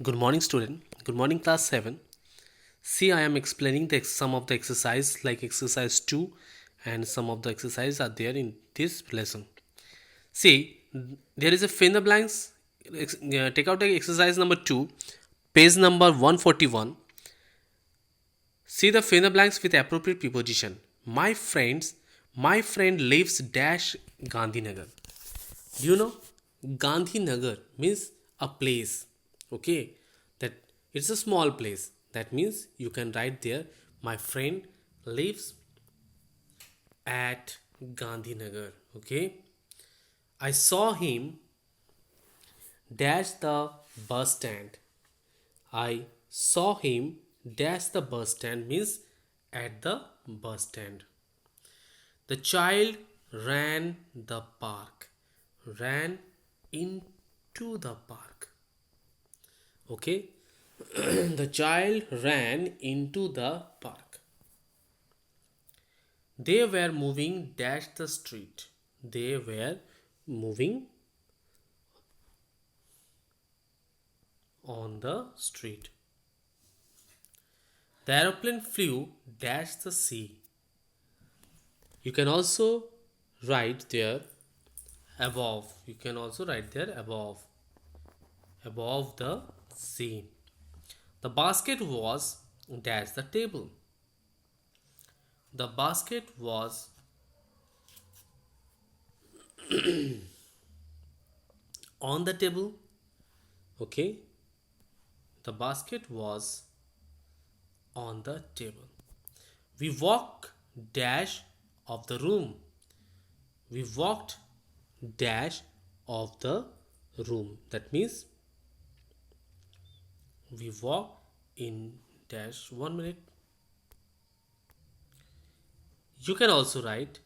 Good morning, student. Good morning, class 7. See, I am explaining some of the exercise like exercise 2 and some of the exercises are there in this lesson. See, there is a fill in the blanks. Take out the exercise number 2, page number 141. See the fill in the blanks with appropriate preposition. My friend lives dash Gandhinagar. Do you know? Gandhinagar means a place. Okay, that it's a small place. That means you can write there. My friend lives at Gandhinagar. Okay, I saw him dash the bus stand. I saw him dash the bus stand means at the bus stand. The child ran the park. Ran into the park. Okay, the child ran into the park. They were moving dash the street. They were moving on the street. The aeroplane flew dash the sea. You can also write there above. You can also write there above. Above the sea. The basket was dash the table. The basket was on the table. Okay, the basket was on the table. We walked dash of the room. We walked dash of the room. That means we walk in dash 1 minute. You can also write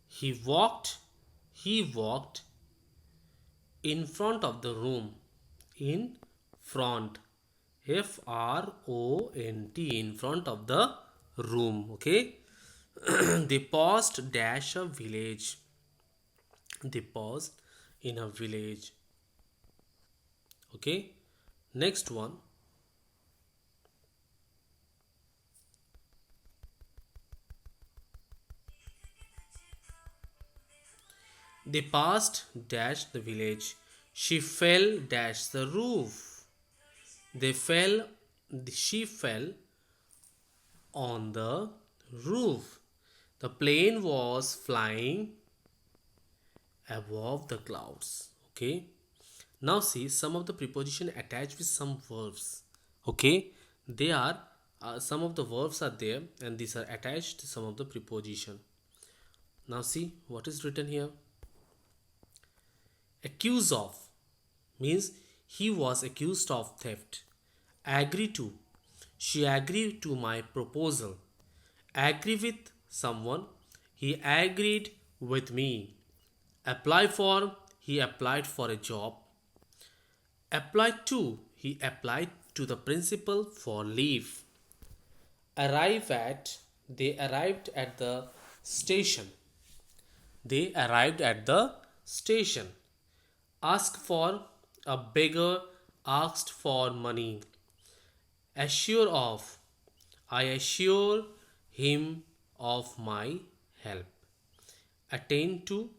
he walked he walked in front of the room. In front, front, in front of the room. Okay, they paused dash a village. They paused in a village. Okay, next one. They passed dash the village. She fell dash the roof. They fell she fell on the roof. The plane was flying above the clouds. Okay, now see some of the preposition attached with some verbs. Okay, they are some of the verbs are there and these are attached to some of the preposition. Now see what is written here. Accuse of means he was accused of theft. Agree to, she agreed to my proposal. Agree with someone, he agreed with me. Apply for, he applied for a job. Apply to, he applied to the principal for leave. Arrive at, they arrived at the station. They arrived at the station. Ask for, a beggar asked for money. Assure of, I assure him of my help. Attend to,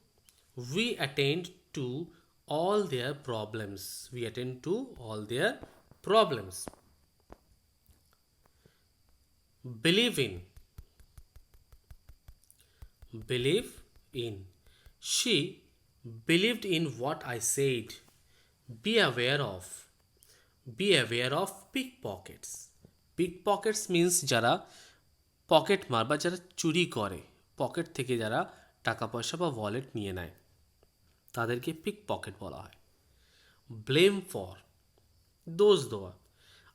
we attend to all their problems. We attend to all their problems. Believe in, believe in. She believed in what I said. Be aware of, be aware of pickpockets. Pickpockets means যারা pocket মার বা যারা চুরি করে, pocket থেকে যারা টাকা পয়সা বা ওয়ালেট নিয়ে নেয় তাদেরকে পিক পকেট বলা হয়। ব্লেম ফর, দোষ দেওয়া।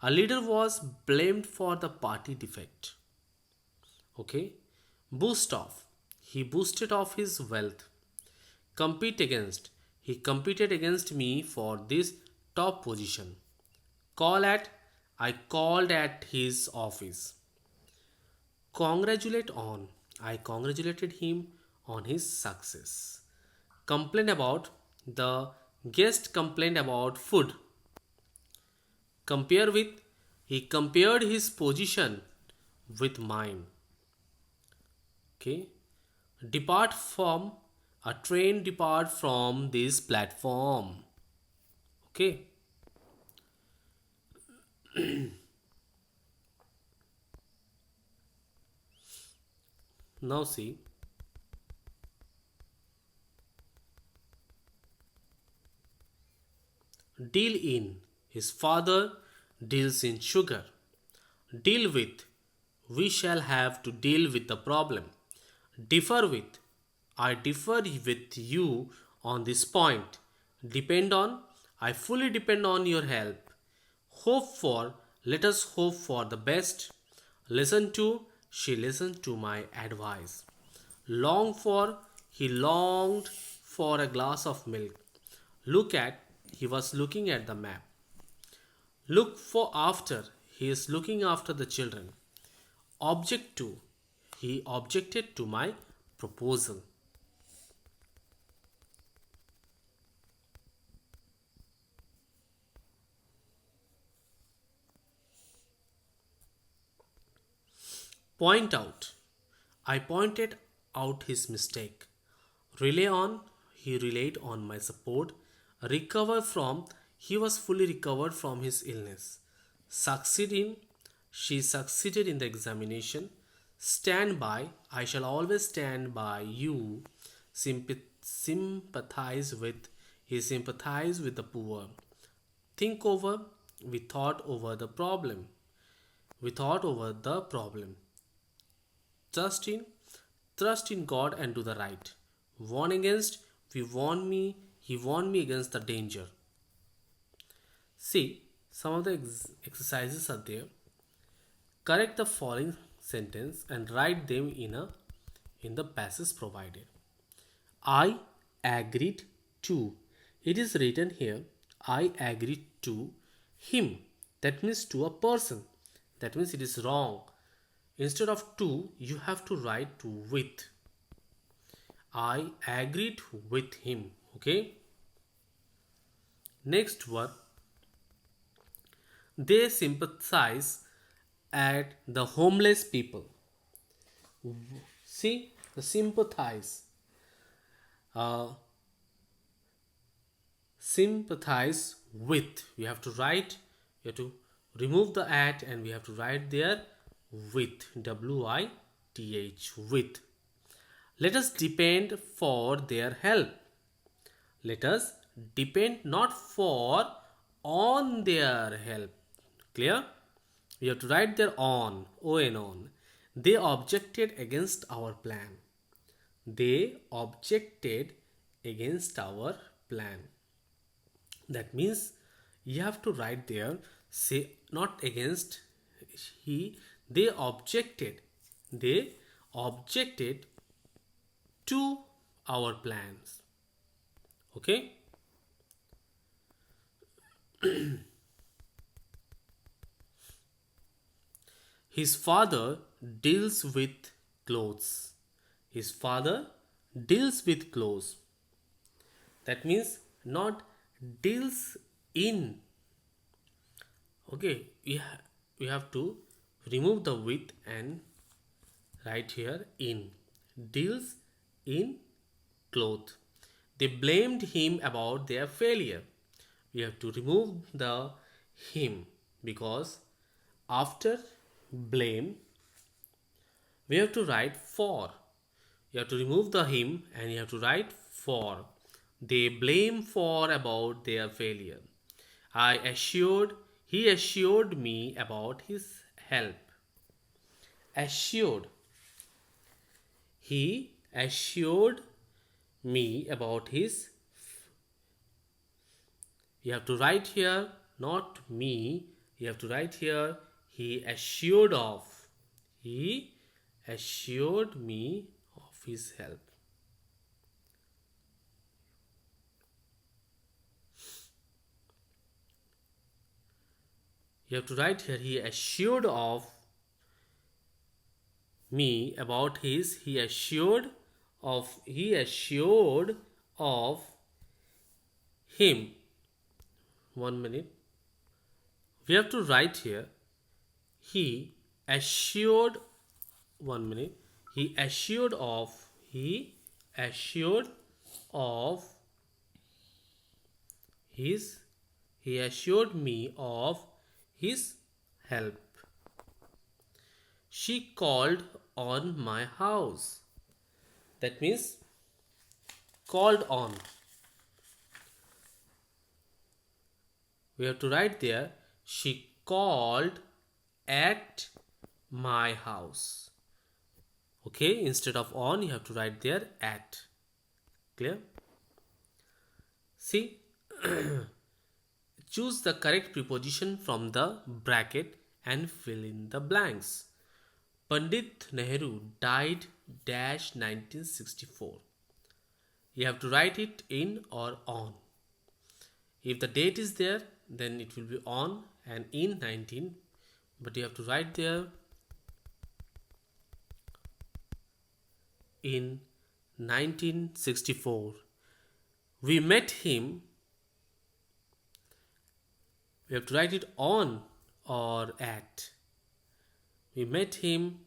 A leader was blamed for the party defect. Okay, boost off, he boosted off his wealth. Compete against, he competed against me for this top position. Call at, I called at his office. Congratulate on, I congratulated him on his success. Complain about, the guest complained about food. Compare with, he compared his position with mine. Okay. Depart from, a train depart from this platform. Okay. Now see, deal in, his father deals in sugar. Deal with, we shall have to deal with the problem. Differ with, I differ with you on this point. Depend on, I fully depend on your help. Hope for, let us hope for the best. Listen to, she listened to my advice. Long for, he longed for a glass of milk. Look at, he was looking at the map. Look for after, he is looking after the children. Object to, he objected to my proposal. Point out, I pointed out his mistake. Rely on, he relied on my support. Recover from, he was fully recovered from his illness. Succeed in, she succeeded in the examination. Stand by, I shall always stand by you. Sympathize with, he sympathized with the poor. Think over, we thought over the problem. We thought over the problem. Trust in, trust in God and do the right. Warn against, we warn me, he warned me against the danger. See, some of the exercises are there. Correct the following sentence and write them in the passage provided. I agreed to. It is written here, I agreed to him. That means to a person. That means it is wrong. Instead of to, you have to write to with. I agreed with him. Okay. Next word. They sympathize at the homeless people. See the sympathize. Uh, sympathize with. We have to write. You have to remove the at and we have to write there with. WITH. With. Let us depend for their help. Let us depend not for on their help. Clear? You have to write there on. On. They objected against our plan. They objected against our plan. That means you have to write there, say not against, he, they objected. They objected to our plans. Okay. His father deals with clothes. His father deals with clothes. That means not deals in. Okay, we have to remove the with and write here in. Deals in cloth. They blamed him about their failure. We have to remove the him because after blame we have to write for. You have to remove the him and you have to write for. They blame for about their failure. He assured me about his help. Assured. He assured me about his. You have to write here, not me. You have to write here, he assured of. He assured me of his help. You have to write here, he assured of me about his, he assured of him. 1 minute. We have to write here. He assured, 1 minute. He assured of his he assured me of his help. She called on my house. That means called on. We have to write there. She called at my house. Okay, instead of on, you have to write there at. Clear? See, choose the correct preposition from the bracket and fill in the blanks. Pandit Nehru died dash 1964. You have to write it in or on. If the date is there, then it will be on and in 19, but you have to write there in 1964. We met him. We have to write it on or at. We met him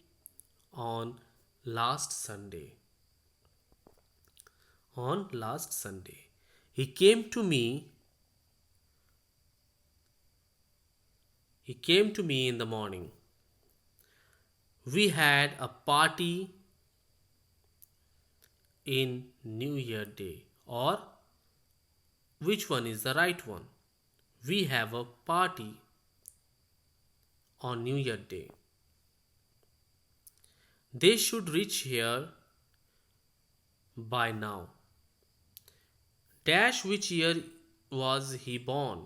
on last Sunday. On last Sunday. He came to me. He came to me in the morning. We had a party in New Year Day. Or which one is the right one? We have a party on New Year Day. They should reach here by now. Dash which year was he born?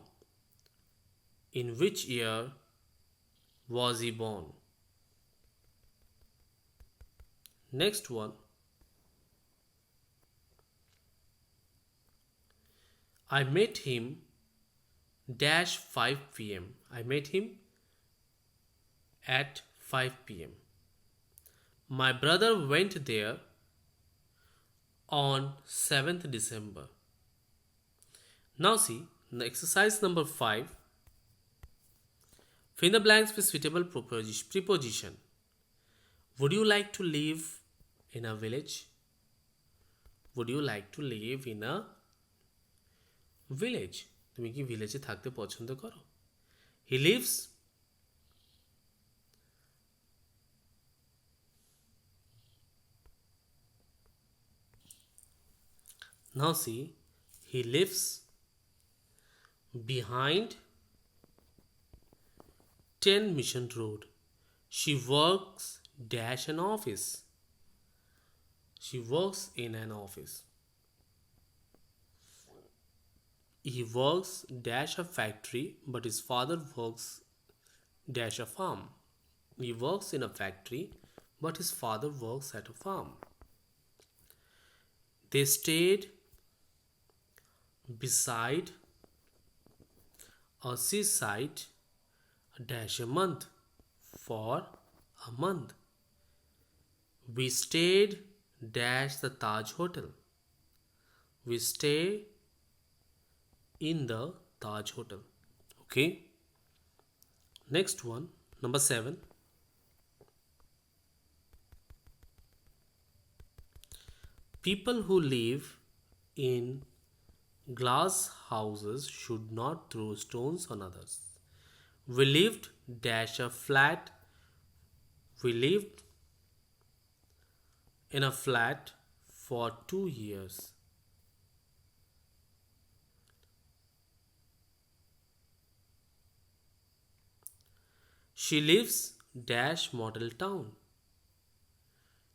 In which year was he born? Next one. I met him dash 5 p.m. I met him at 5 p.m. My brother went there on 7th December. Now see, the exercise number 5. Fill in the blanks with suitable preposition. Would you like to live in a village? Would you like to live in a village? তুমি কি ভিলেজে থাকতে পছন্দ করো? He lives Now see, he lives behind 10 Mission Road. She works dash an office. She works in an office. He works dash a factory, but his father works dash a farm. He works in a factory, but his father works at a farm. They stayed beside a seaside dash a month. For a month. We stayed dash the Taj Hotel. We stay in the Taj Hotel. Okay. Next one, number 7. People who live in glass houses should not throw stones on others. We lived dash a flat. We lived in a flat for 2 years. She lives dash model town.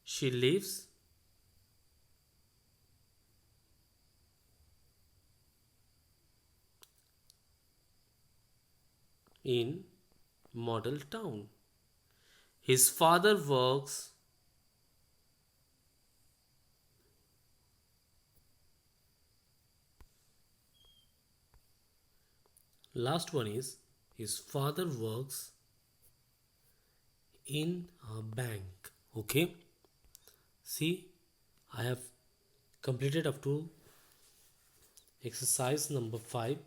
She lives in model town. His father works last one is his father works in a bank. Okay, see, I have completed up to exercise number 5.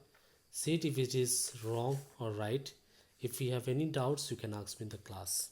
See it if it is wrong or right If you have any doubts, you can ask me in the class.